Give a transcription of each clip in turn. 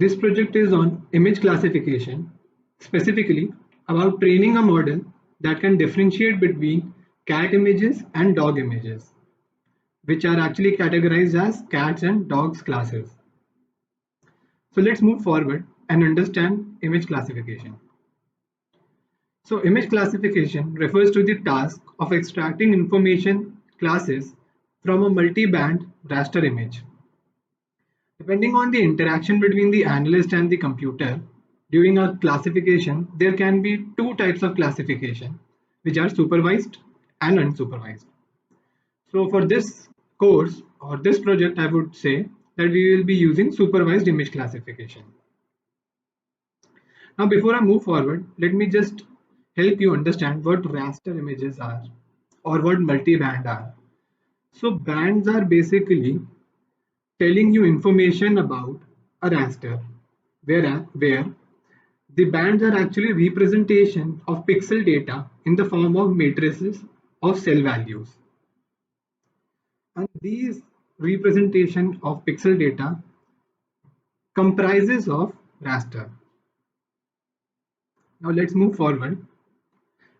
This project is on image classification, specifically about training a model that can differentiate between cat images and dog images, which are actually categorized as cats and dogs classes. So let's move forward and understand image classification. So image classification refers to the task of extracting information classes from a multi-band raster image. Depending on the interaction between the analyst and the computer during a classification, there can be two types of classification, which are supervised and unsupervised. So for this course or this project, I would say that we will be using supervised image classification. Now, before I move forward, let me just help you understand what raster images are or what multi-band are. So bands are basically telling you information about a raster, where the bands are actually representation of pixel data in the form of matrices of cell values. And these representation of pixel data comprises of raster. Now let's move forward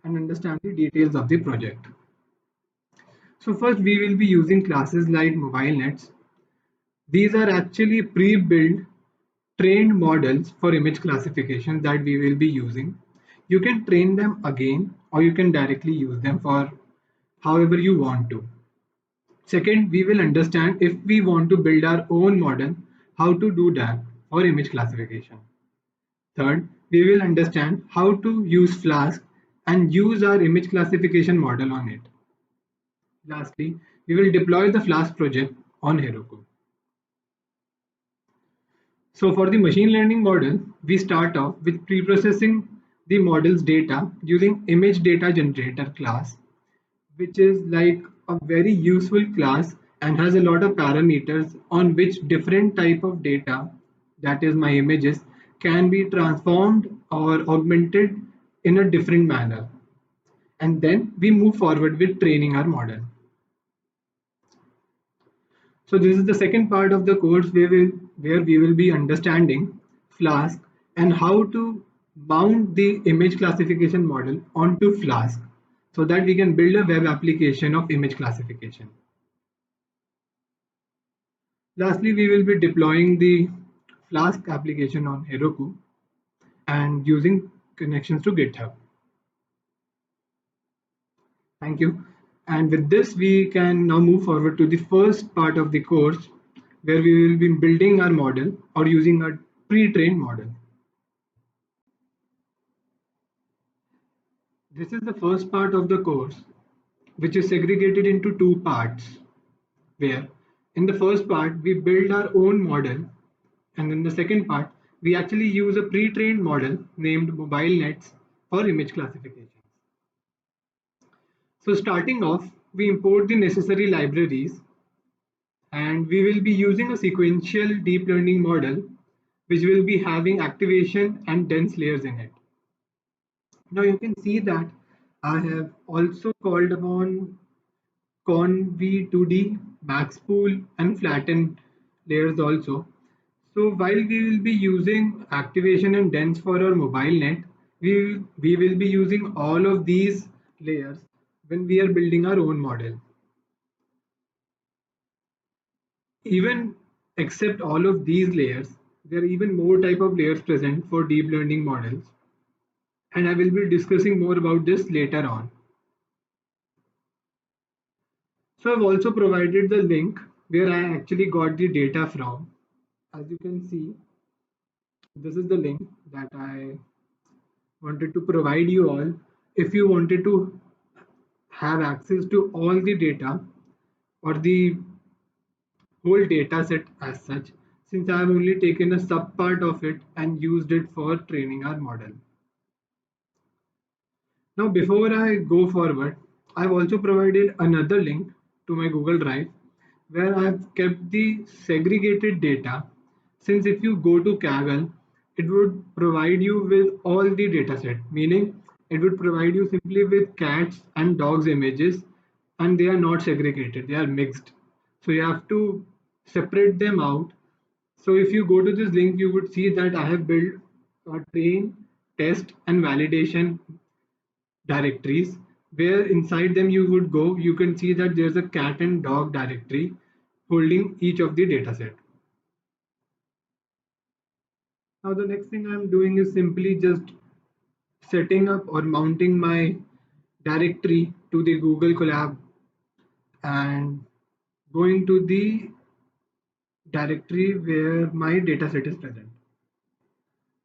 and understand the details of the project. So first we will be using classes like mobile nets. These are actually pre-built trained models for image classification that we will be using. You can train them again or you can directly use them for however you want to. Second, we will understand if we want to build our own model, how to do that for image classification. Third, we will understand how to use Flask and use our image classification model on it. Lastly, we will deploy the Flask project on Heroku. So for the machine learning model, we start off with pre-processing the model's data using image data generator class, which is like a very useful class and has a lot of parameters on which different type of data, that is my images, can be transformed or augmented in a different manner. And then we move forward with training our model. So this is the second part of the course where we will be understanding Flask and how to mount the image classification model onto Flask so that we can build a web application of image classification. Lastly, we will be deploying the Flask application on Heroku and using connections to GitHub. Thank you. And with this, we can now move forward to the first part of the course where we will be building our model or using a pre-trained model. This is the first part of the course, which is segregated into two parts, where in the first part, we build our own model, and in the second part, we actually use a pre-trained model named mobile nets for image classification. So starting off, we import the necessary libraries and we will be using a sequential deep learning model which will be having activation and dense layers in it. Now you can see that I have also called upon conv2d, maxpool and flatten layers also. So while we will be using activation and dense for our mobile net, we will be using all of these layers when we are building our own model. Even except all of these layers, there are even more type of layers present for deep learning models. And I will be discussing more about this later on. So I've also provided the link where I actually got the data from. As you can see, this is the link that I wanted to provide you all. If you wanted to have access to all the data or the whole data set as such, since I have only taken a sub part of it and used it for training our model. Now, before I go forward, I've also provided another link to my Google Drive where I've kept the segregated data. Since if you go to Kaggle, it would provide you with all the data set, meaning it would provide you simply with cats and dogs images, and they are not segregated, they are mixed. So you have to separate them out So if you go to this link, you would see that I have built a train, test, and validation directories, where inside them you would go, you can see that there's a cat and dog directory holding each of the dataset. Now the next thing I'm doing is simply just setting up or mounting my directory to the Google Colab and going to the directory where my dataset is present.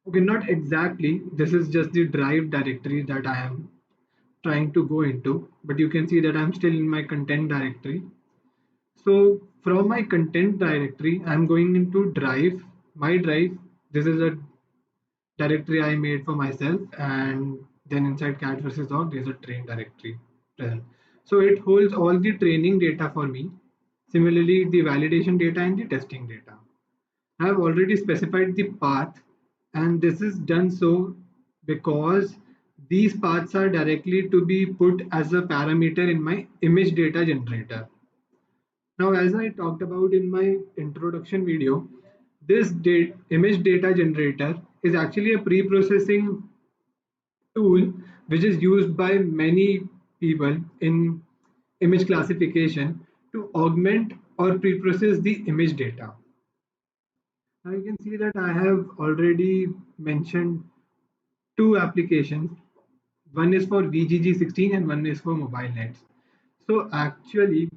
Okay, not exactly. This is just the drive directory that I am trying to go into, but you can see that I'm still in my content directory. So from my content directory, I'm going into drive, my drive. This is a directory I made for myself, and then inside cat versus dog, there's a train directory present. So it holds all the training data for me. Similarly, the validation data and the testing data. I have already specified the path, and this is done so because these paths are directly to be put as a parameter in my image data generator. Now, as I talked about in my introduction video, this image data generator is actually a pre-processing tool which is used by many people in image classification to augment or pre-process the image data. Now you can see that I have already mentioned two applications. One is for VGG16 and one is for mobile nets. So actually,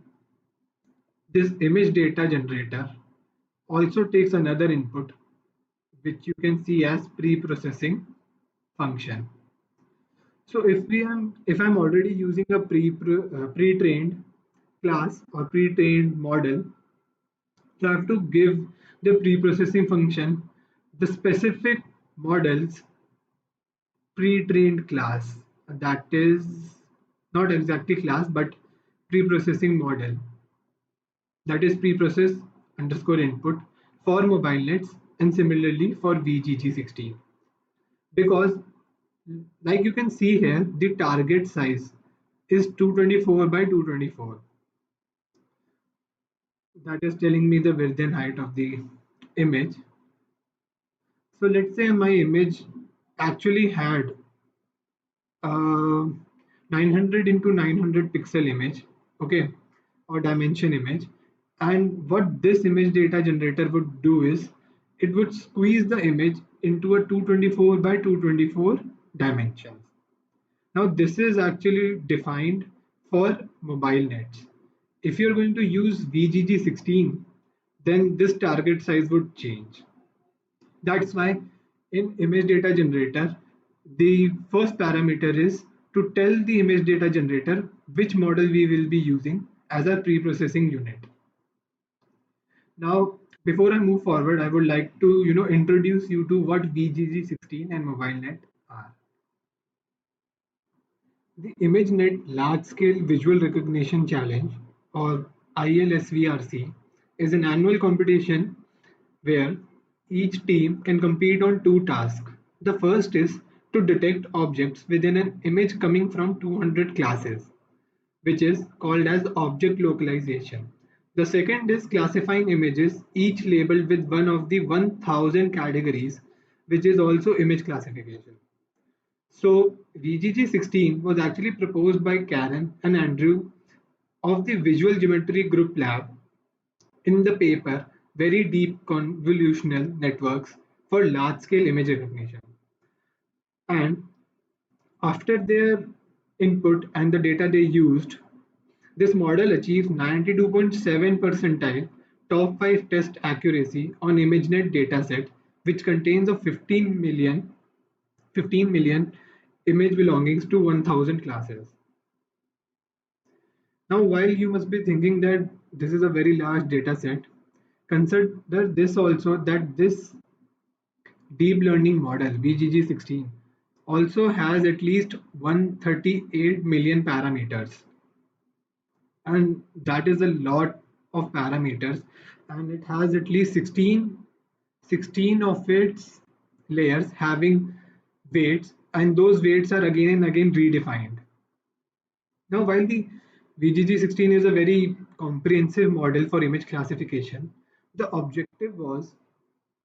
this image data generator also takes another input, which you can see as pre-processing function. So if I'm already using a pre-trained class or pre-trained model, so I have to give the pre-processing function the specific model's pre-trained class, that is not exactly class but pre-processing model, that is pre-process underscore input for mobile nets and similarly for VGG16, because like you can see here the target size is 224 by 224. That is telling me the width and height of the image. So let's say my image actually had a 900 into 900 pixel image, okay, or dimension image. And what this image data generator would do is it would squeeze the image into a 224 by 224 dimensions. Now this is actually defined for mobile nets. If you're going to use VGG16, then this target size would change. That's why in image data generator, the first parameter is to tell the image data generator which model we will be using as our pre-processing unit. Now, before I move forward, I would like to introduce you to what VGG16 and MobileNet are. The ImageNet Large Scale Visual Recognition Challenge, or ILSVRC, is an annual competition where each team can compete on two tasks. The first is to detect objects within an image coming from 200 classes, which is called as object localization. The second is classifying images, each labeled with one of the 1000 categories, which is also image classification. So VGG16 was actually proposed by Karen and Andrew of the Visual Geometry Group Lab in the paper Very Deep Convolutional Networks for Large-Scale Image Recognition. And after their input and the data they used, this model achieves 92.7 percentile top 5 test accuracy on ImageNet dataset, which contains of 15 million image belongings to 1000 classes. Now, while you must be thinking that this is a very large data set, consider this also, that this deep learning model VGG16 also has at least 138 million parameters, and that is a lot of parameters, and it has at least 16 of its layers having weights, and those weights are again and again redefined. Now, while the VGG16 is a very comprehensive model for image classification, the objective was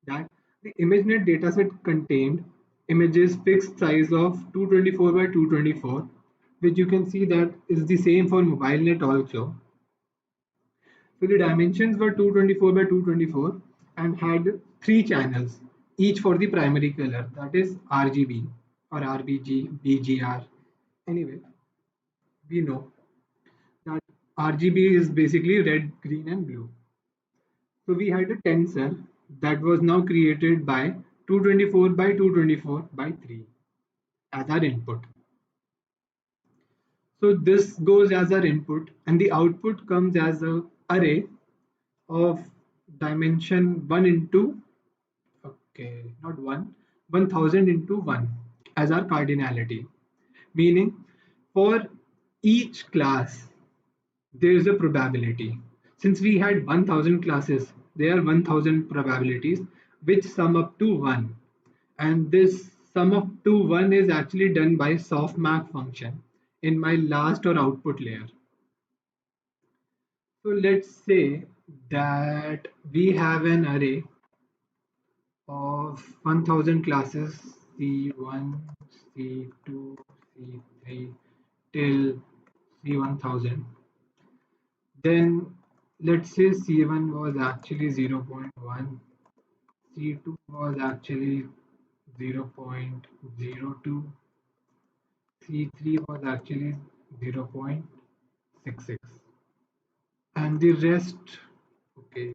that the ImageNet dataset contained images fixed size of 224 by 224, which you can see that is the same for MobileNet also. So the dimensions were 224 by 224 and had three channels, each for the primary color, that is RGB or RBG, BGR. Anyway, we know that RGB is basically red, green, and blue. So we had a tensor that was now created by 224 by 224 by 3 as our input. So this goes as our input and the output comes as a array of dimension 1 into, okay, not 1, 1000 into 1 as our cardinality. Meaning for each class there is a probability. Since we had 1000 classes, there are 1000 probabilities which sum up to 1. And this sum up to 1 is actually done by softmax function in my last or output layer. So let's say that we have an array of 1000 classes C1, C2, C3 till C1000. Then let's say C1 was actually 0.1, C2 was actually 0.02, C3 was actually 0.66, and the rest, okay,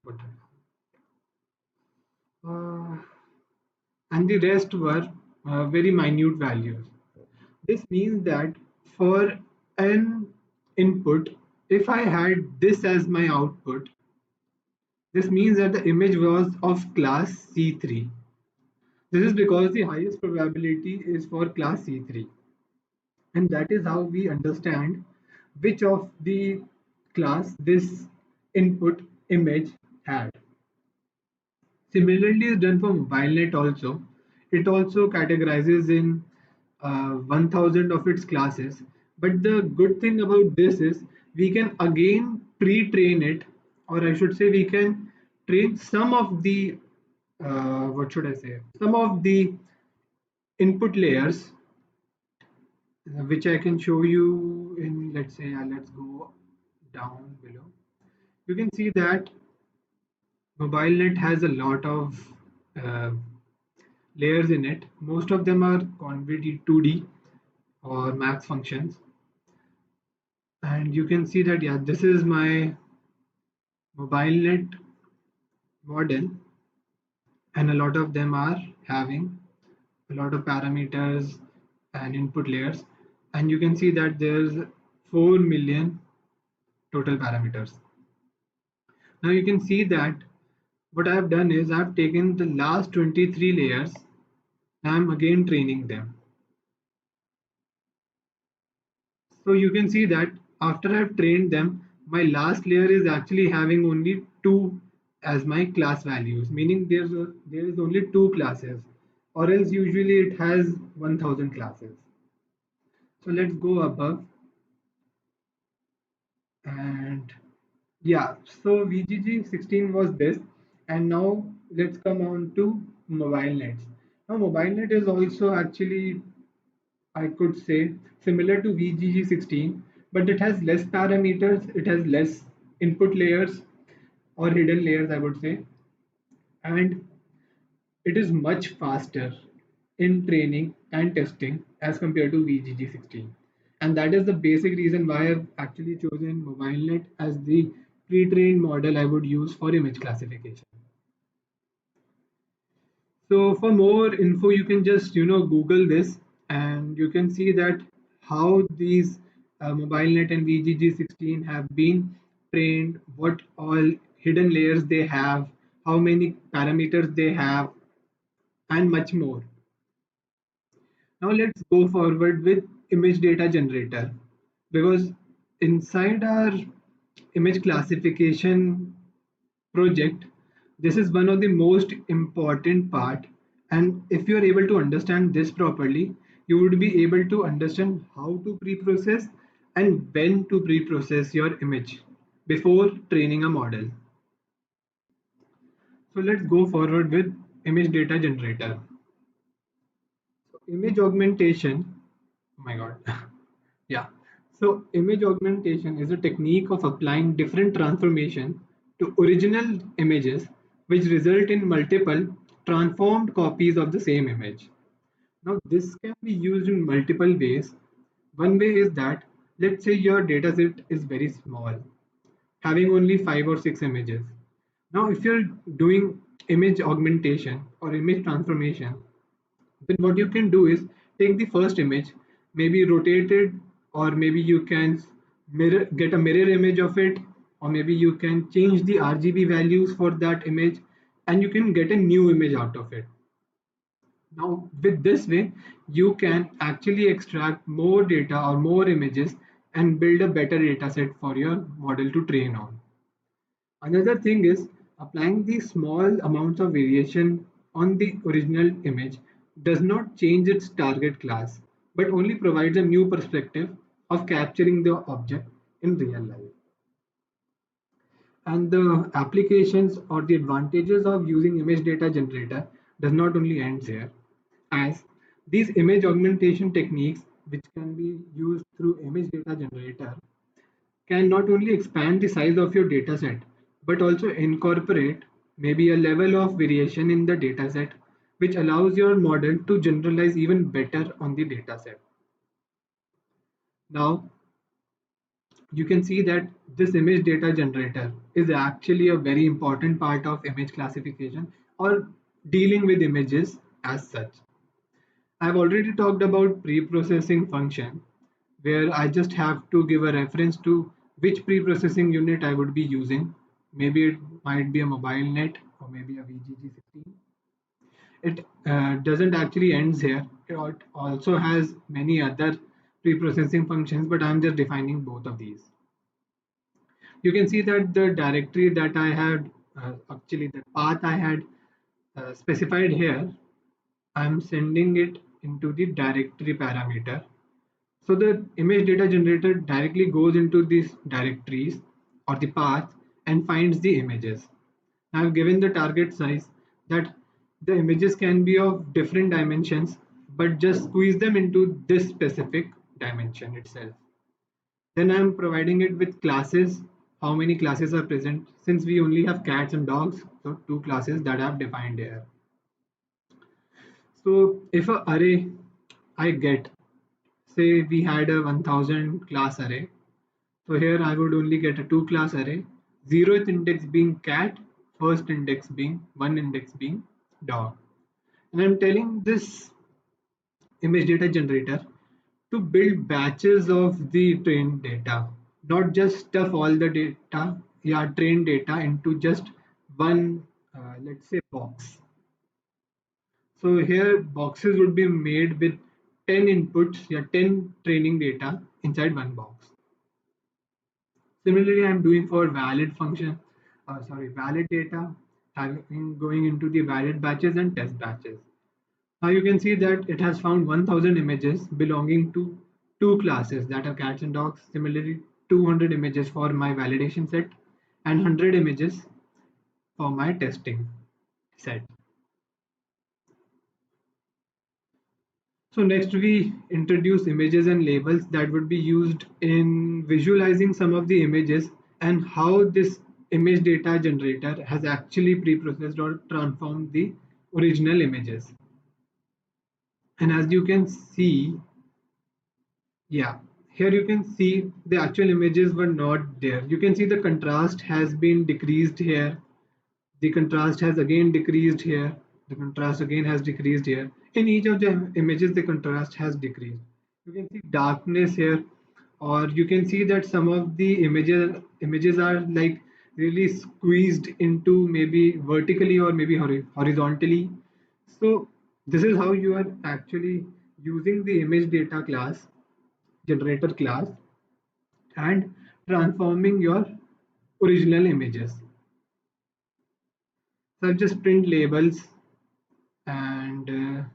uh, and the rest were very minute values. This means that for an input, if I had this as my output, this means that the image was of class C3. This is because the highest probability is for class C3. And that is how we understand which of the class this input image had. Similarly is done for MobileNet also. It also categorizes in 1000 of its classes. But the good thing about this is we can again pre-train it, or I should say we can train some of the, what should I say, some of the input layers, which I can show you in, let's say, let's go down below. You can see that MobileNet has a lot of uh, layers in it. Most of them are convd 2D or max functions. And you can see that, yeah, this is my MobileNet model, and a lot of them are having a lot of parameters and input layers. And you can see that there's 4 million total parameters. Now you can see that what I've done is I've taken the last 23 layers and I'm again training them. So you can see that after I've trained them, my last layer is actually having only 2 as my class values, meaning there is only 2 classes, or else usually it has 1000 classes. So let's go above, and yeah, so VGG16 was this, and now let's come on to mobile nets. Now mobile net is also actually, I could say, similar to VGG16, but it has less parameters, it has less input layers or hidden layers, I would say, and it is much faster in training and testing as compared to VGG16. And that is the basic reason why I've actually chosen MobileNet as the pre-trained model I would use for image classification. So for more info, you can just Google this, and you can see that how these MobileNet and VGG16 have been trained, what all hidden layers they have, how many parameters they have, and much more. Now let's go forward with image data generator, because inside our image classification project, this is one of the most important part, and if you are able to understand this properly, you would be able to understand how to pre-process and when to pre-process your image before training a model. So let's go forward with image data generator. Image augmentation, oh my god. Yeah. So image augmentation is a technique of applying different transformation to original images which result in multiple transformed copies of the same image. Now this can be used in multiple ways. One way is that, let's say your dataset is very small, having only 5 or 6 images. Now if you're doing image augmentation or image transformation, then what you can do is take the first image, maybe rotate it, or maybe you can get a mirror image of it, or maybe you can change the RGB values for that image, and you can get a new image out of it. Now with this way you can actually extract more data or more images and build a better data set for your model to train on. Another thing is applying the small amounts of variation on the original image does not change its target class, but only provides a new perspective of capturing the object in real life. And the applications or the advantages of using image data generator does not only end here, as these image augmentation techniques, which can be used through image data generator, can not only expand the size of your dataset, but also incorporate maybe a level of variation in the dataset, which allows your model to generalize even better on the dataset. Now, you can see that this image data generator is actually a very important part of image classification or dealing with images as such. I've already talked about pre-processing function, where I just have to give a reference to which pre-processing unit I would be using. Maybe it might be a mobile net or maybe a VGG16. It doesn't actually ends here. It also has many other pre-processing functions, but I'm just defining both of these. You can see that the directory that I had, actually the path I had specified here, I'm sending it into the directory parameter. So the image data generator directly goes into these directories or the path and finds the images. I've given the target size that the images can be of different dimensions, but just squeeze them into this specific dimension itself. Then I'm providing it with classes, how many classes are present, since we only have cats and dogs, so two classes that I've defined here. So if a array I get, say we had a 1000 class array, so here I would only get a two class array, 0th index being cat, first index being one index being dog. And I'm telling this image data generator to build batches of the trained data, not just stuff all the data, yeah, trained data into just one, let's say, box. So here boxes would be made with 10 inputs, yeah, 10 training data inside one box. Similarly, I'm doing for valid data, having going into the valid batches and test batches. Now you can see that it has found 1000 images belonging to two classes that are cats and dogs. Similarly, 200 images for my validation set and 100 images for my testing set. So next we introduce images and labels that would be used in visualizing some of the images and how this image data generator has actually pre-processed or transformed the original images. And as you can see, yeah, here you can see the actual images were not there. You can see the contrast has been decreased here. The contrast has again decreased here. The contrast again has decreased here. In each of the images, the contrast has decreased. You can see darkness here, or you can see that some of the images are like really squeezed into maybe vertically or maybe horizontally. So this is how you are actually using the image data class generator class and transforming your original images. So I've just print labels and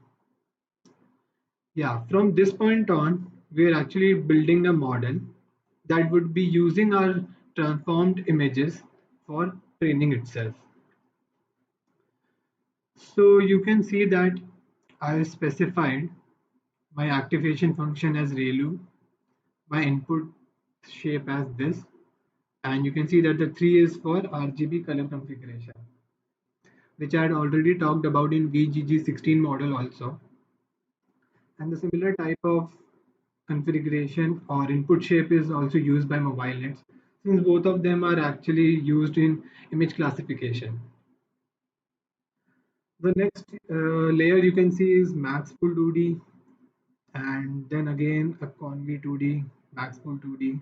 yeah, from this point on, we're actually building a model that would be using our transformed images for training itself. So you can see that I specified my activation function as ReLU, my input shape as this, and you can see that the 3 is for RGB color configuration, which I had already talked about in VGG16 model also. And the similar type of configuration or input shape is also used by mobile nets, since both of them are actually used in image classification. The next layer you can see is maxpool 2D, and then again a conv 2D, maxpool 2D.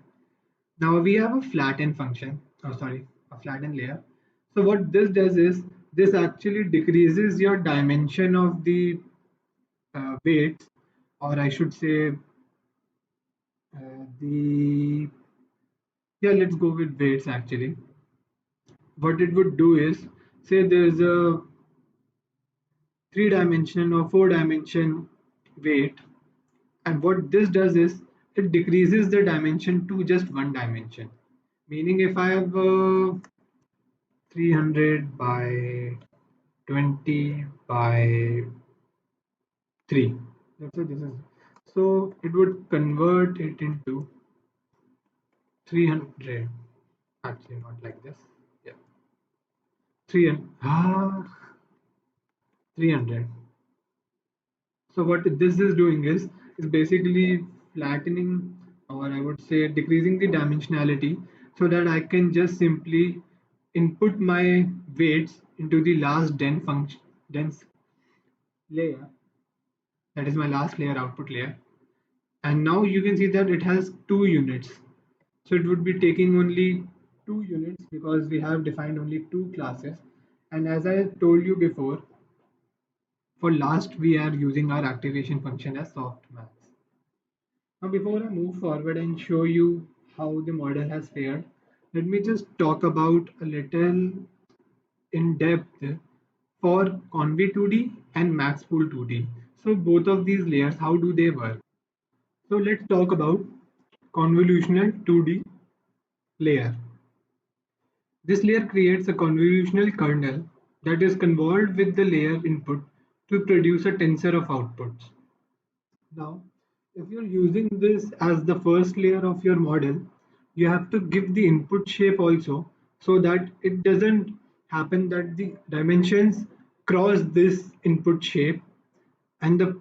Now we have a flatten function, a flatten layer. So what this does is this actually decreases your dimension of the weights, or I should say the yeah, let's go with weights actually. What it would do is, say there's a 3 dimension or 4 dimension weight, and what this does is it decreases the dimension to just 1 dimension. Meaning if I have 300 by 20 by 3, let's say this is, so it would convert it into 300, actually not like this, yeah, 300, 300. So what this is doing is basically flattening, or I would say decreasing the dimensionality, so that I can just simply input my weights into the last dense layer. That is my last layer, output layer. And now you can see that it has 2 units. So it would be taking only 2 units because we have defined only 2 classes. And as I told you before, for last we are using our activation function as softmax. Now before I move forward and show you how the model has fared, let me just talk about a little in depth for conv2D and maxpool 2D. So both of these layers, how do they work? So let's talk about convolutional 2D layer. This layer creates a convolutional kernel that is convolved with the layer input to produce a tensor of outputs. Now, if you're using this as the first layer of your model, you have to give the input shape also, so that it doesn't happen that the dimensions cross this input shape, and the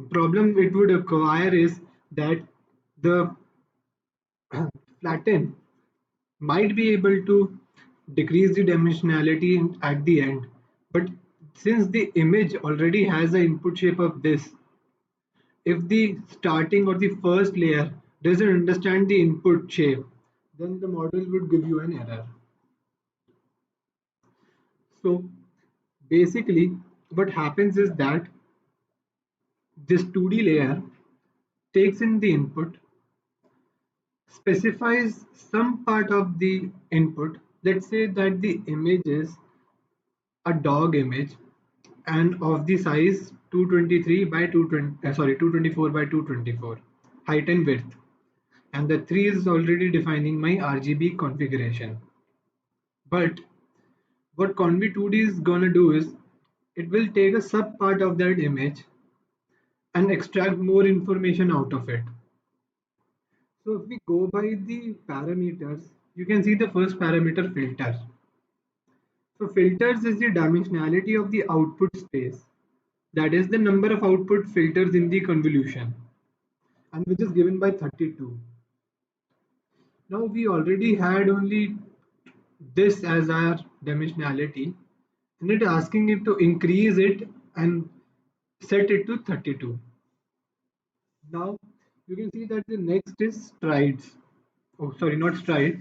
problem it would acquire is that the flatten might be able to decrease the dimensionality at the end, but since the image already has the input shape of this, if the starting or the first layer doesn't understand the input shape, then the model would give you an error. So basically what happens is that this 2D layer takes in the input, specifies some part of the input. Let's say that the image is a dog image and of the size 223 by 220, 224 by 224, height and width, and the 3 is already defining my RGB configuration. But what conv2D is gonna do is it will take a sub part of that image and extract more information out of it. So if we go by the parameters, you can see the first parameter, filter. So filters is the dimensionality of the output space. That is the number of output filters in the convolution, and which is given by 32. Now we already had only this as our dimensionality, and it asking it to increase it and set it to 32. Now you can see that the next is strides. Oh, sorry, not strides,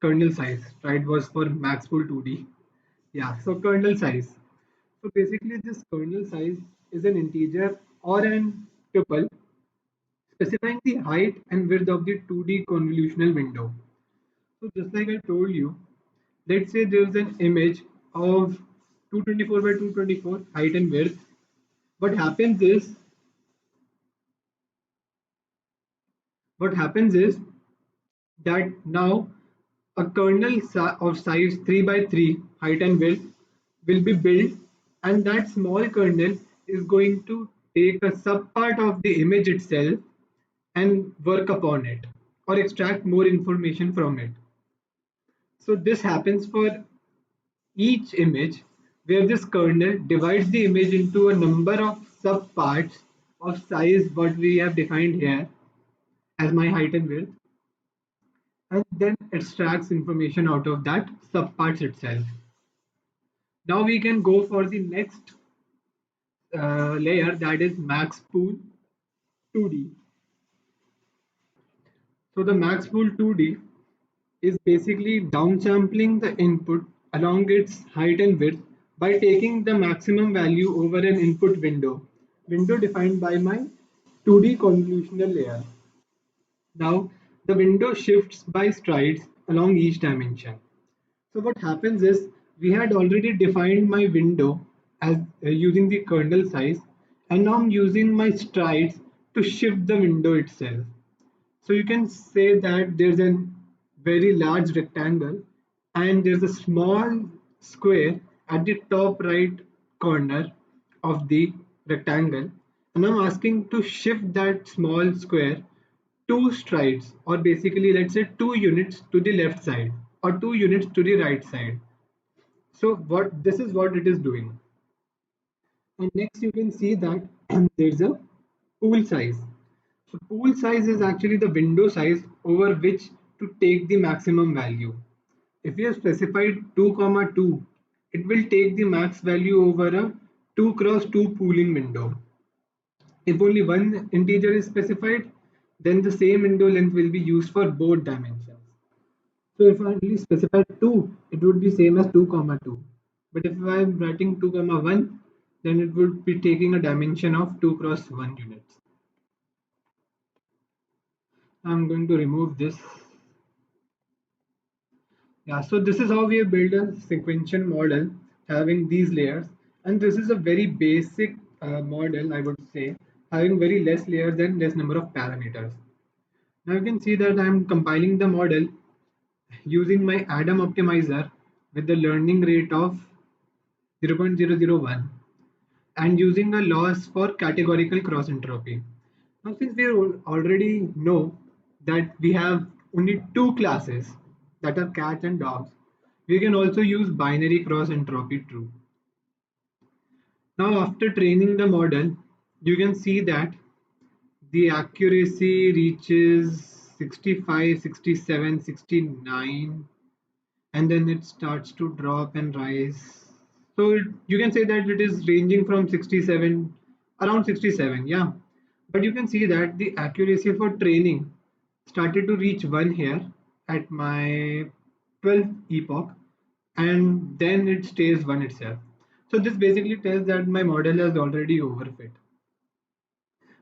kernel size. Stride was for maxpool 2D. Yeah, so kernel size. So basically this kernel size is an integer or an tuple specifying the height and width of the 2D convolutional window. So just like I told you, let's say there's an image of 224 by 224 height and width. What happens is what happens is that now a kernel of size 3 by 3 height and width will be built, and that small kernel is going to take a subpart of the image itself and work upon it or extract more information from it. So this happens for each image where this kernel divides the image into a number of subparts of size what we have defined here as my height and width, and then extracts information out of that subparts itself. Now we can go for the next layer, that is max pool 2D. So the max pool 2D is basically downsampling the input along its height and width by taking the maximum value over an input window defined by my 2D convolutional layer. Now the window shifts by strides along each dimension. So what happens is we had already defined my window as using the kernel size, and now I'm using my strides to shift the window itself. So you can say that there's a very large rectangle and there's a small square at the top right corner of the rectangle, and I'm asking to shift that small square two strides, or basically let's say 2 units to the left side or 2 units to the right side. So what this is what it is doing. And next you can see that there's a pool size. So pool size is actually the window size over which to take the maximum value. If you have specified 2 comma 2, it will take the max value over a 2 cross 2 pooling window. If only one integer is specified, then the same window length will be used for both dimensions. So if I only specify 2, it would be same as 2 comma 2. But if I am writing 2 comma 1, then it would be taking a dimension of 2 cross 1 units. I'm going to remove this. Yeah, so this is how we have built a sequential model having these layers. And this is a very basic model, I would say, having very less layers and less number of parameters. Now you can see that I'm compiling the model using my Adam optimizer with the learning rate of 0.001 and using a loss for categorical cross entropy. Now, since we already know that we have only two classes, that are cats and dogs, we can also use binary cross entropy true. Now, after training the model, you can see that the accuracy reaches 65, 67, 69, and then it starts to drop and rise. So you can say that it is ranging from 67, around 67, yeah. But you can see that the accuracy for training started to reach 1 here at my 12th epoch, and then it stays 1 itself. So this basically tells that my model has already overfit.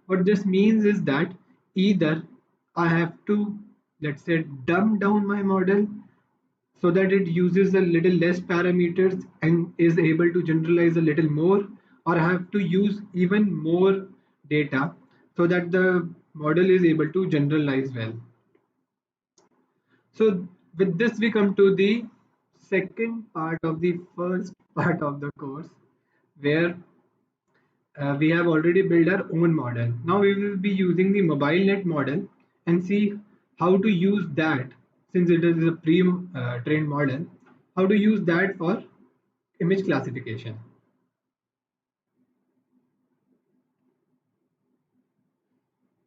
What this means is that either I have to, let's say, dumb down my model so that it uses a little less parameters and is able to generalize a little more, or I have to use even more data so that the model is able to generalize well. So with this we come to the second part of the first part of the course, where we have already built our own model. Now we will be using the mobile net model and see how to use that, since it is a pre-trained model, how to use that for image classification.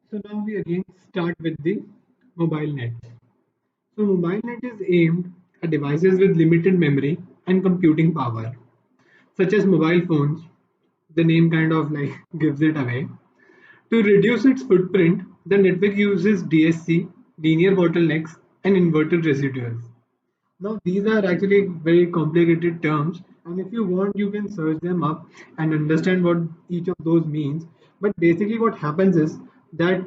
So now we again start with the mobile net. So mobile net is aimed at devices with limited memory and computing power, such as mobile phones. The name kind of like gives it away. To reduce its footprint, the network uses DSC, linear bottlenecks, and inverted residuals. Now, these are actually very complicated terms, and if you want, you can search them up and understand what each of those means. But basically, what happens is that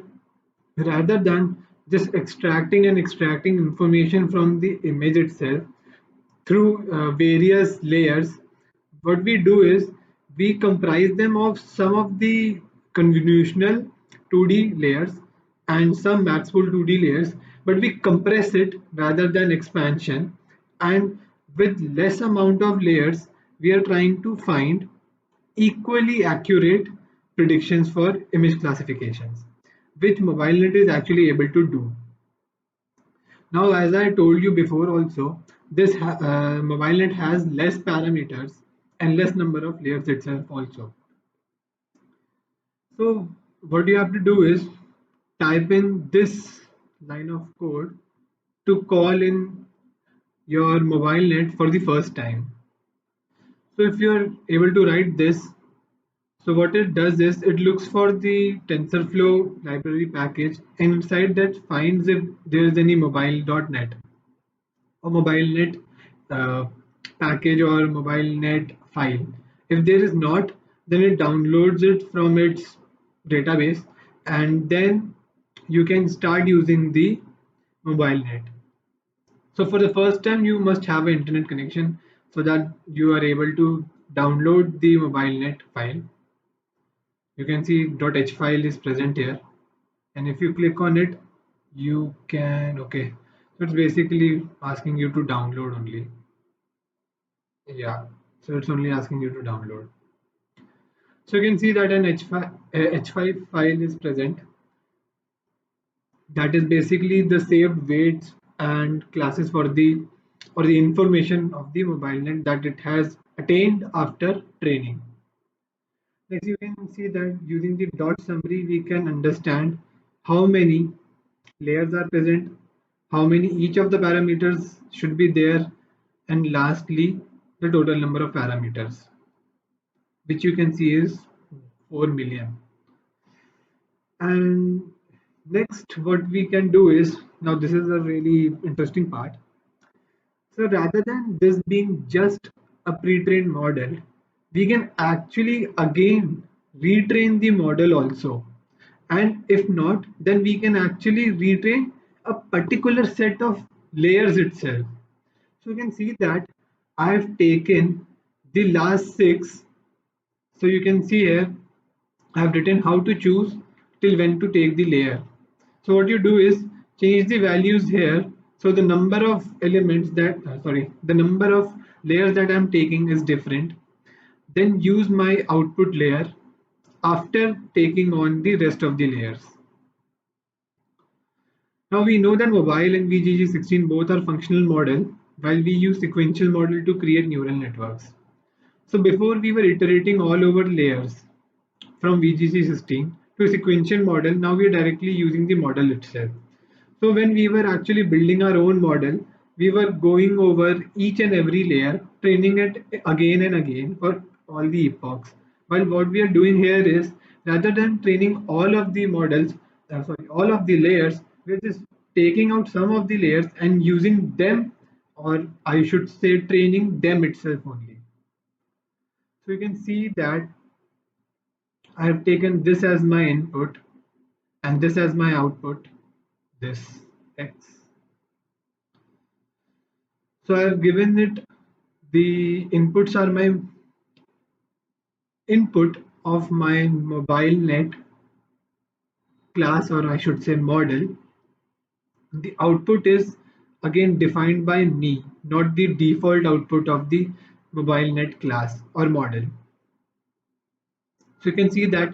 rather than just extracting information from the image itself through various layers, what we do is we comprise them of some of the convolutional 2D layers and some maxpool 2D layers, but we compress it rather than expansion, and with less amount of layers we are trying to find equally accurate predictions for image classifications, which MobileNet is actually able to do. Now, as I told you before also, this MobileNet has less parameters and less number of layers itself also. So what you have to do is type in this line of code to call in your MobileNet for the first time. So if you're able to write this, so what it does is it looks for the TensorFlow library package and inside that finds if there is any mobile.net or MobileNet uh, package or MobileNet file. If there is not, then it downloads it from its database and then you can start using the MobileNet. So for the first time, you must have an internet connection so that you are able to download the MobileNet file. You can see .h file is present here, and if you click on it, you can okay. So it's basically asking you to download only. Yeah, so it's only asking you to download. So you can see that an H5 file is present. That is basically the saved weights and classes for the or the information of the MobileNet that it has attained after training. Next, you can see that using the dot summary, we can understand how many layers are present, how many each of the parameters should be there, and lastly, the total number of parameters, which you can see is 4 million. And next, what we can do is now this is a really interesting part. So rather than this being just a pre-trained model, we can actually again retrain the model also. And if not, then we can actually retrain a particular set of layers itself. So you can see that I have taken the last six. So you can see here I have written how to choose till when to take the layer. So what you do is change the values here. So the number of elements that the number of layers that I'm taking is different. Then use my output layer after taking on the rest of the layers. Now we know that mobile and VGG16 both are functional model while we use sequential model to create neural networks. So before we were iterating all over layers from VGC16 to a sequential model, now we are directly using the model itself. So when we were actually building our own model, we were going over each and every layer, training it again and again for all the epochs. While what we are doing here is rather than training all of the models, all of the layers, we're just taking out some of the layers and using them, or I should say, training them itself only. So you can see that I have taken this as my input and this as my output, this X. So I have given it the inputs are my input of my mobile net class, or I should say model. The output is again defined by me, not the default output of the mobile net class or model. So you can see that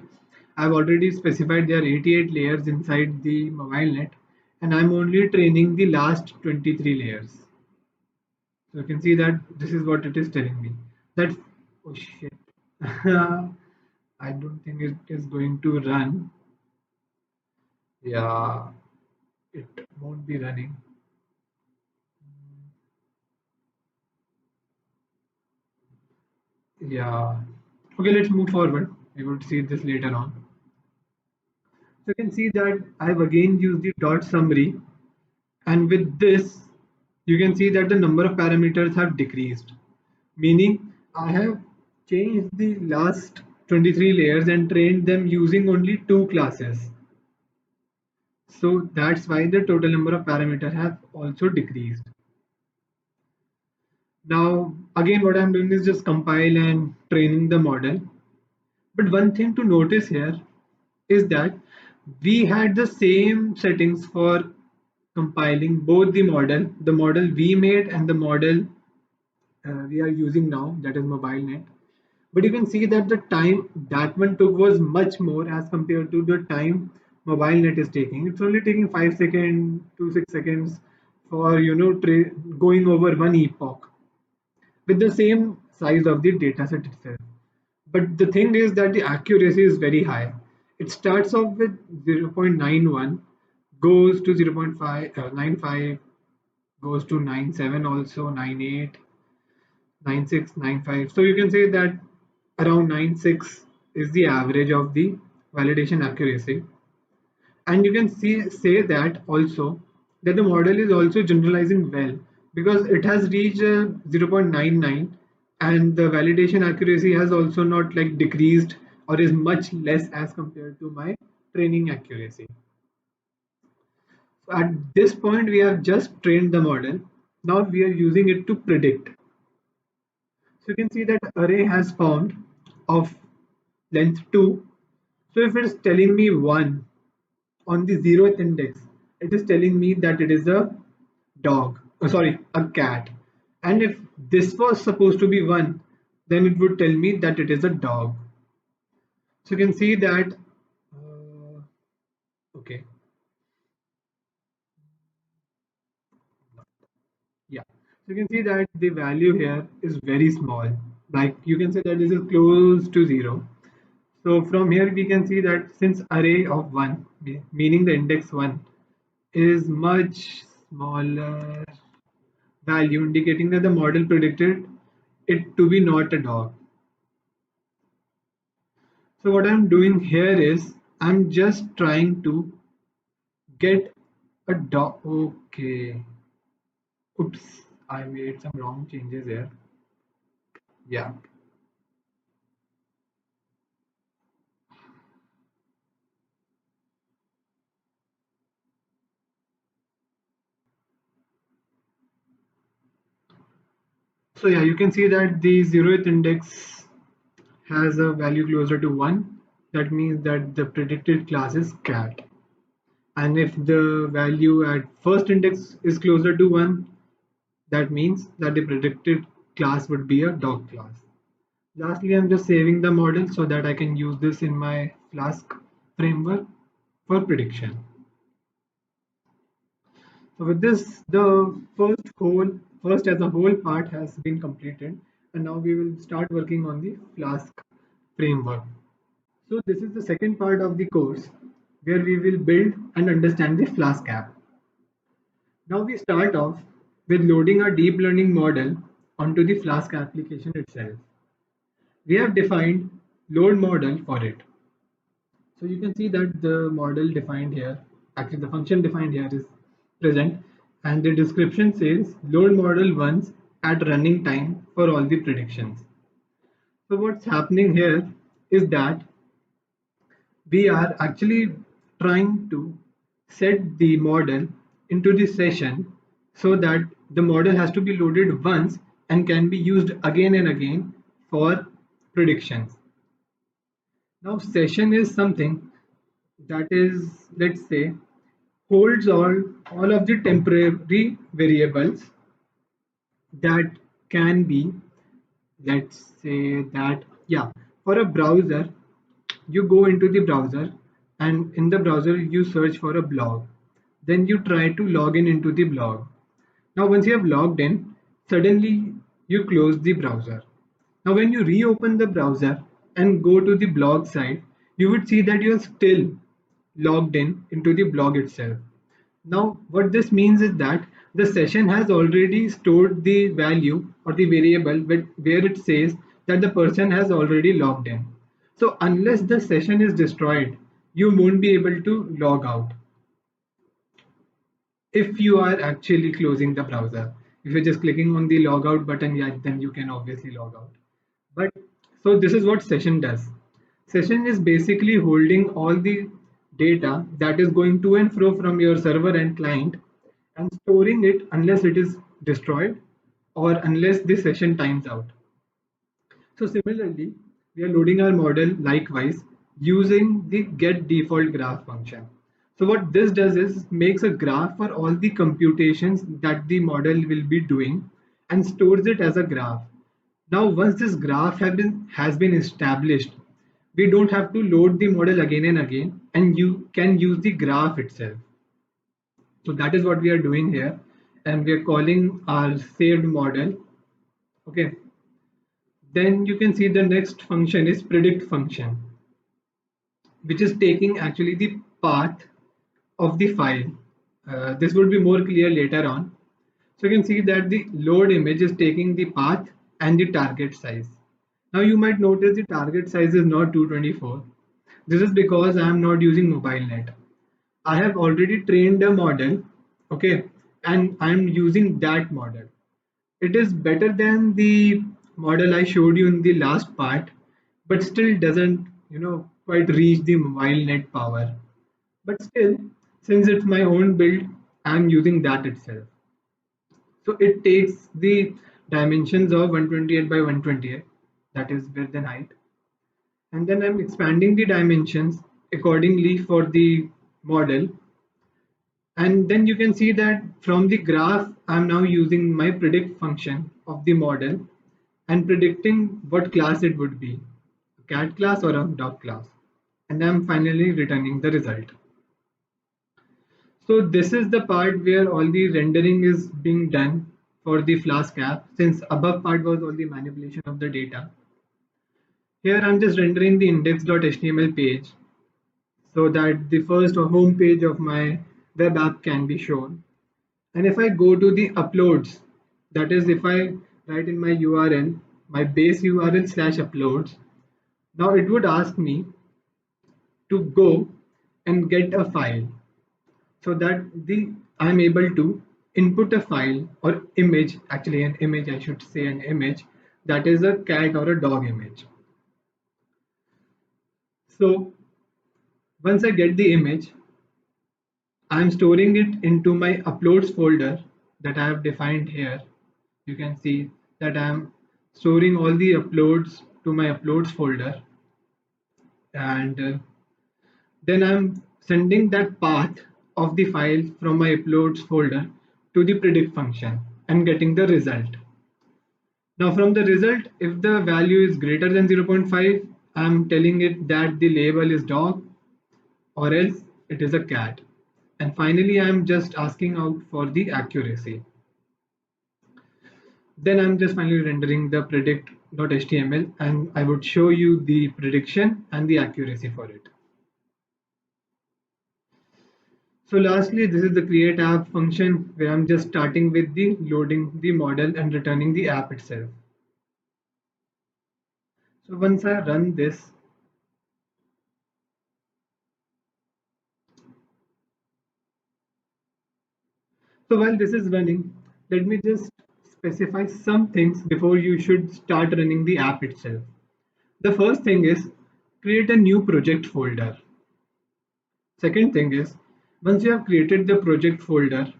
I've already specified there are 88 layers inside the mobile net and I'm only training the last 23 layers. So you can see that this is what it is telling me. That oh shit. I don't think it is going to run. Yeah, it won't be running. Yeah. Okay, let's move forward. We will see this later on. So you can see that I've again used the dot summary, and with this, you can see that the number of parameters have decreased, meaning I have changed the last 23 layers and trained them using only two classes. So that's why the total number of parameters have also decreased. Now, again, what I'm doing is just compile and training the model. But one thing to notice here is that we had the same settings for compiling both the model we made and the model we are using now, that is MobileNet. But you can see that the time that one took was much more as compared to the time mobile net is taking. It's only taking 5 seconds to 6 seconds for going over one epoch with the same size of the dataset itself. But the thing is that the accuracy is very high. It starts off with 0.91, goes to 0.95, goes to 97, also 98, 96, 95. So you can say that around 96 is the average of the validation accuracy. And you can say that also that the model is also generalizing well because it has reached 0.99, and the validation accuracy has also not like decreased or is much less as compared to my training accuracy. So at this point we have just trained the model. Now we are using it to predict. So you can see that array has found of length 2. So if it's telling me 1 on the 0th index, it is telling me that it is a dog, sorry, a cat. And if this was supposed to be 1, then it would tell me that it is a dog. So you can see that, okay, yeah. So you can see that the value here is very small. Like you can say that this is close to 0. So from here we can see that since array of 1, meaning the index 1, is much smaller value, indicating that the model predicted it to be not a dog. So what I'm doing here is I'm just trying to get a dog. Okay. Oops, I made some wrong changes here. Yeah. So yeah, you can see that the 0th index has a value closer to 1. That means that the predicted class is cat. And if the value at first index is closer to 1, that means that the predicted class would be a dog class. Lastly, I'm just saving the model so that I can use this in my Flask framework for prediction. So with this, the first as a whole part has been completed, and now we will start working on the Flask framework. So this is the second part of the course where we will build and understand the Flask app. Now we start off with loading our deep learning model onto the Flask application itself. We have defined load model for it. So you can see that the model defined here, actually the function defined here is present, and the description says load model once at running time for all the predictions. So what's happening here is that we are actually trying to set the model into the session so that the model has to be loaded once and can be used again and again for predictions. Now session is something that is, let's say, holds all of the temporary variables that can be, let's say that, yeah, for a browser, you go into the browser and in the browser you search for a blog. Then you try to log in into the blog. Now once you have logged in, suddenly you close the browser. Now when you reopen the browser and go to the blog site, you would see that you are still logged in into the blog itself. Now what this means is that the session has already stored the value or the variable where it says that the person has already logged in. So unless the session is destroyed, you won't be able to log out if you are actually closing the browser. If you're just clicking on the logout button, yeah, then you can obviously log out. But so this is what session does. Session is basically holding all the data that is going to and fro from your server and client and storing it unless it is destroyed or unless the session times out. So similarly, we are loading our model likewise using the get default graph function. So what this does is makes a graph for all the computations that the model will be doing and stores it as a graph. Now, once this graph has been established, we don't have to load the model again and again, and you can use the graph itself. So that is what we are doing here, and we are calling our saved model. Okay. Then you can see the next function is predict function, which is taking actually the path of the file. This would be more clear later on. So you can see that the load image is taking the path and the target size. Now you might notice the target size is not 224. This is because I am not using mobile net. I have already trained a model, okay, and I am using that model. It is better than the model I showed you in the last part, but still doesn't, quite reach the mobile net power. But still, since it's my own build, I'm using that itself. So it takes the dimensions of 128 by 128, that is width and height, and then I'm expanding the dimensions accordingly for the model. And then you can see that from the graph, I'm now using my predict function of the model and predicting what class it would be, a cat class or a dog class. And I'm finally returning the result. So this is the part where all the rendering is being done for the Flask app, since above part was all the manipulation of the data. Here I'm just rendering the index.html page so that the first or home page of my web app can be shown. And if I go to the uploads, that is if I write in my URL, my base URL slash uploads, now it would ask me to go and get a file so that the I'm able to input a file or image, actually an image, I should say an image, that is a cat or a dog image. So once I get the image, I'm storing it into my uploads folder that I have defined here. You can see that I'm storing all the uploads to my uploads folder, and then I'm sending that path of the file from my uploads folder to the predict function and getting the result. Now from the result, if the value is greater than 0.5, I'm telling it that the label is dog or else it is a cat. And finally, I'm just asking out for the accuracy. Then I'm just finally rendering the predict.html and I would show you the prediction and the accuracy for it. So lastly, this is the create app function where I'm just starting with the loading the model and returning the app itself. So once I run this, so while this is running, let me just specify some things before you should start running the app itself. The first thing is create a new project folder. Second thing is, once you have created the project folder,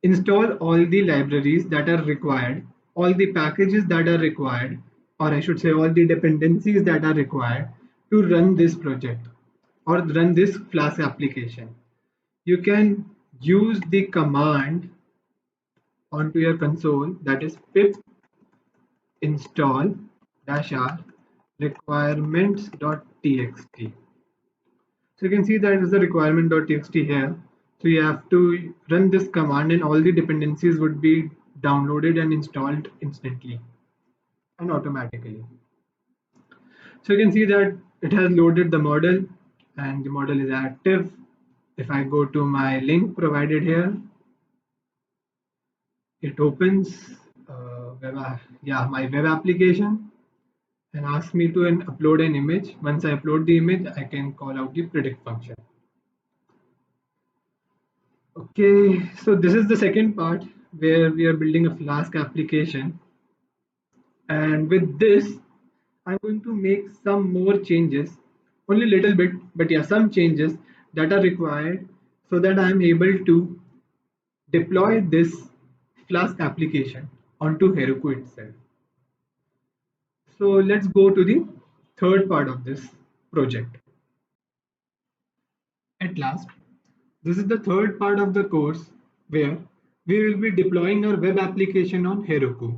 install all the libraries that are required, all the packages that are required, or I should say all the dependencies that are required to run this project or run this Flask application. You can use the command onto your console, that is pip install -r requirements.txt. So you can see that is the requirement.txt here. So you have to run this command and all the dependencies would be downloaded and installed instantly and automatically. So you can see that it has loaded the model and the model is active. If I go to my link provided here, it opens my web application and asks me to upload an image. Once I upload the image, I can call out the predict function. Okay, so this is the second part where we are building a Flask application. And with this, I'm going to make some more changes, only a little bit, but yeah, some changes that are required so that I'm able to deploy this Flask application onto Heroku itself. So let's go to the third part of this project. At last, this is the third part of the course where we will be deploying our web application on Heroku.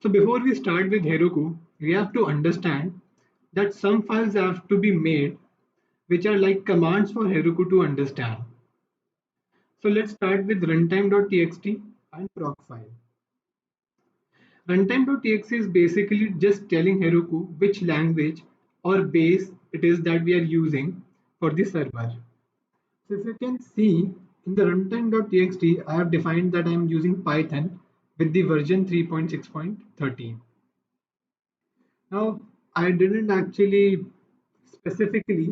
So before we start with Heroku, we have to understand that some files have to be made which are like commands for Heroku to understand. So let's start with runtime.txt and procfile. Runtime.txt is basically just telling Heroku which language or base it is that we are using for the server. So if you can see in the runtime.txt, I have defined that I am using Python with the version 3.6.13. Now, I didn't actually specifically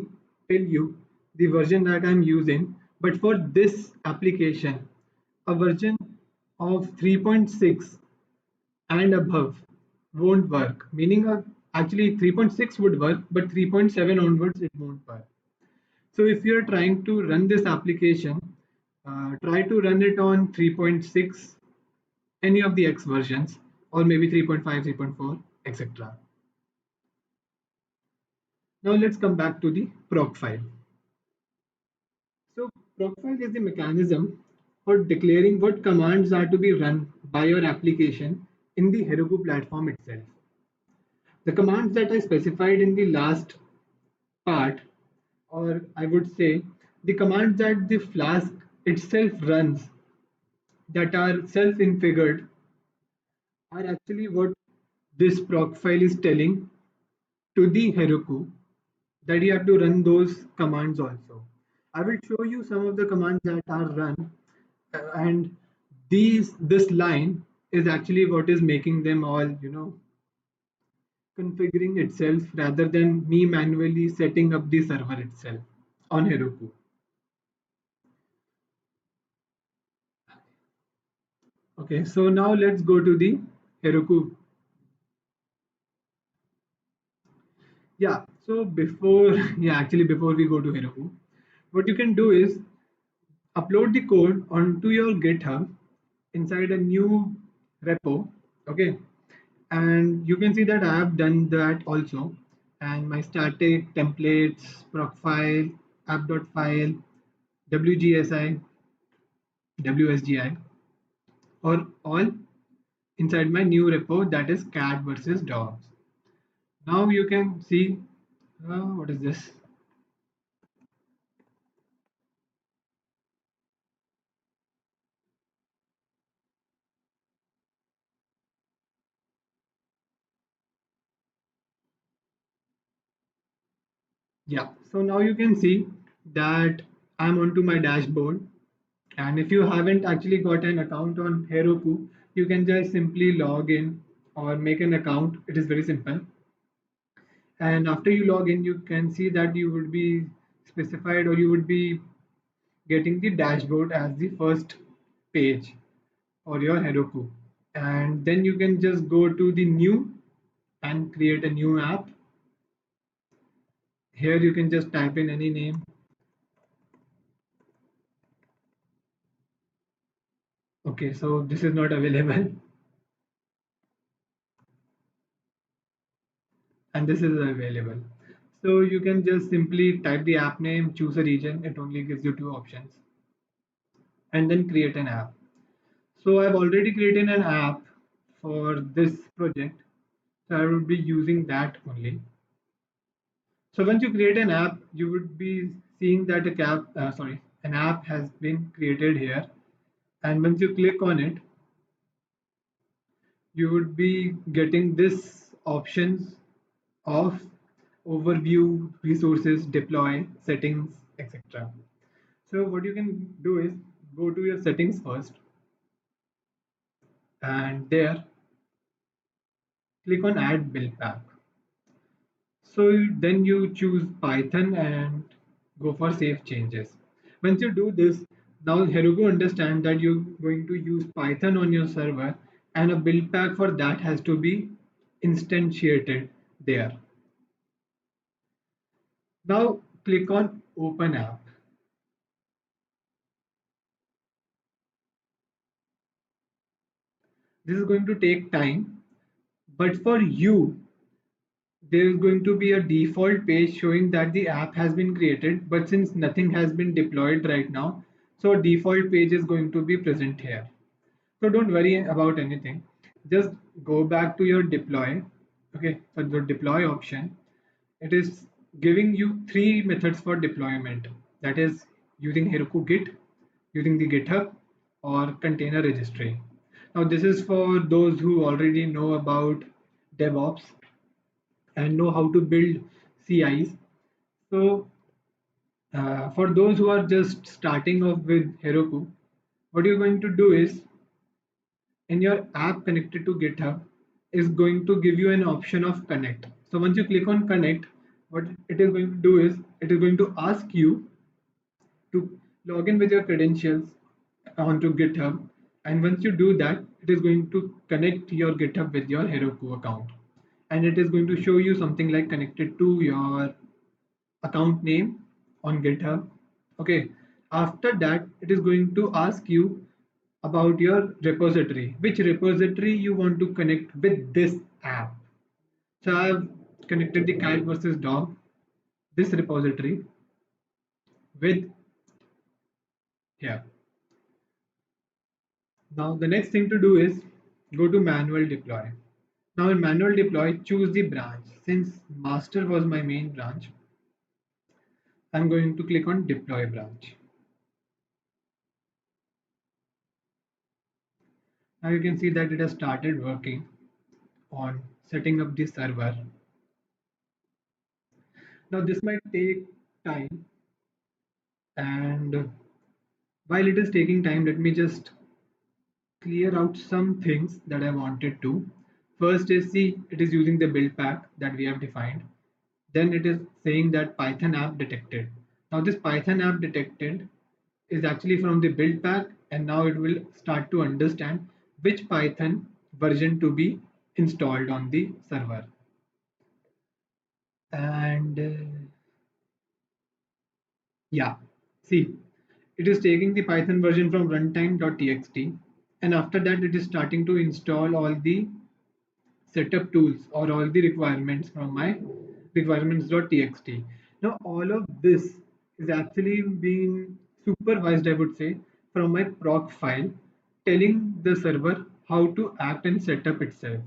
tell you the version that I'm using, but for this application, a version of 3.6 and above won't work. Meaning, actually 3.6 would work, but 3.7 onwards it won't work. So if you're trying to run this application, try to run it on 3.6, any of the X versions, or maybe 3.5, 3.4, etc. Now let's come back to the proc file. So proc file is the mechanism for declaring what commands are to be run by your application in the Heroku platform itself. The commands that I specified in the last part, or I would say the commands that the Flask itself runs that are self-infigured are actually what this proc file is telling to the Heroku that you have to run those commands also. I will show you some of the commands that are run and this line is actually what is making them all, configuring itself rather than me manually setting up the server itself on Heroku. Okay, so now let's go to the Heroku. Yeah, so before, yeah, actually before we go to Heroku, what you can do is upload the code onto your GitHub inside a new repo. Okay, and you can see that I have done that also, and my static templates, procfile, app.file, wgsi, wsgi are all inside my new repo, that is cat versus dogs. Now you can see what is this. Yeah, so now you can see that I'm onto my dashboard. And if you haven't actually got an account on Heroku, you can just simply log in or make an account. It is very simple. And after you log in, you can see that you would be specified or you would be getting the dashboard as the first page for your Heroku. And then you can just go to the new and create a new app. Here you can just type in any name. Okay, so this is not available and this is available. So you can just simply type the app name, choose a region. It only gives you two options and then create an app. So I've already created an app for this project. So I would be using that only. So once you create an app, you would be seeing that an app has been created here. And once you click on it, you would be getting this options of overview, resources, deploy, settings, etc. So what you can do is go to your settings first and there click on add build pack. So then you choose Python and go for save changes. Once you do this, now Heroku understand that you're going to use Python on your server and a build pack for that has to be instantiated there. Now click on open app. This is going to take time, but for you, there is going to be a default page showing that the app has been created, but since nothing has been deployed right now, so a default page is going to be present here. So don't worry about anything. just go back to your deploy. Okay, for the deploy option, it is giving you three methods for deployment. That is using Heroku Git, using the GitHub, or container registry. Now, this is for those who already know about DevOps and know how to build CIs. So, for those who are just starting off with Heroku, what you're going to do is in your app connected to GitHub is going to give you an option of connect. So once you click on connect, what it is going to do is it is going to ask you to log in with your credentials onto GitHub. And once you do that, it is going to connect your GitHub with your Heroku account. And it is going to show you something like connected to your account name on GitHub. Okay. After that, it is going to ask you about your repository, which repository you want to connect with this app. So I've connected the cat versus dog, this repository with here. Now the next thing to do is go to manual deploy. Now in manual deploy, choose the branch. Since master was my main branch, I'm going to click on deploy branch. Now you can see that it has started working on setting up the server. Now this might take time, and while it is taking time, let me just clear out some things that I wanted to. First is see it is using the build pack that we have defined. Then it is saying that Python app detected. Now this Python app detected is actually from the build pack, and now it will start to understand which Python version to be installed on the server. And yeah, see, it is taking the Python version from runtime.txt, and after that it is starting to install all the setup tools or all the requirements from my requirements.txt. Now all of this is actually being supervised, I would say, from my proc file telling the server how to act and set up itself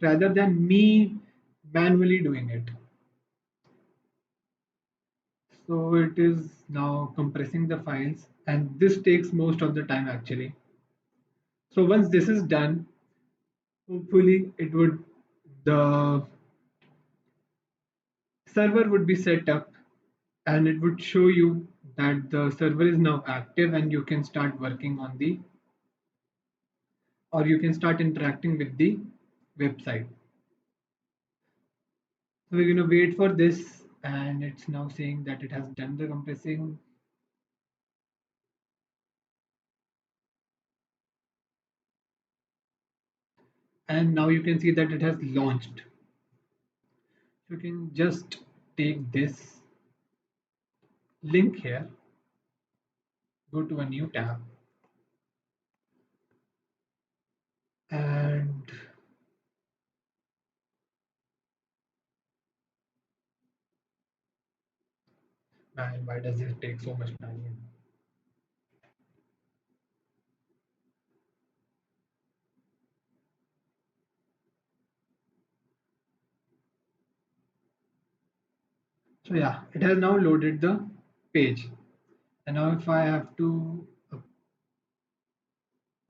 rather than me manually doing it. So it is now compressing the files, and this takes most of the time actually. So once this is done, hopefully it would the server would be set up and it would show you that the server is now active and you can start working on the or you can start interacting with the website. So we're going to wait for this, and it's now saying that it has done the compressing. And now you can see that it has launched. You can just take this link here, go to a new tab, and man, why does it take so much time? So yeah, it has now loaded the page. And now if I have to,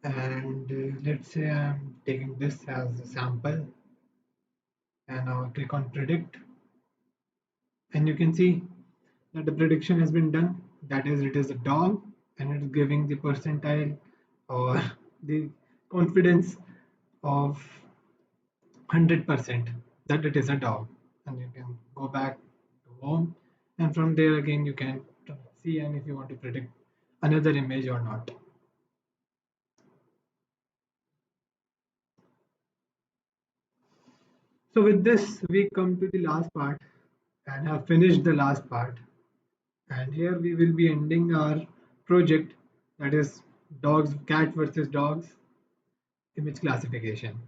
and let's say I'm taking this as a sample, and now click on predict, and you can see that the prediction has been done. That is, it is a dog, and it is giving the percentile or the confidence of 100% that it is a dog. And you can go back to home, and from there again you can see and if you want to predict another image or not. So with this, we come to the last part and have finished the last part. And here we will be ending our project, that is dogs, cat versus dogs image classification.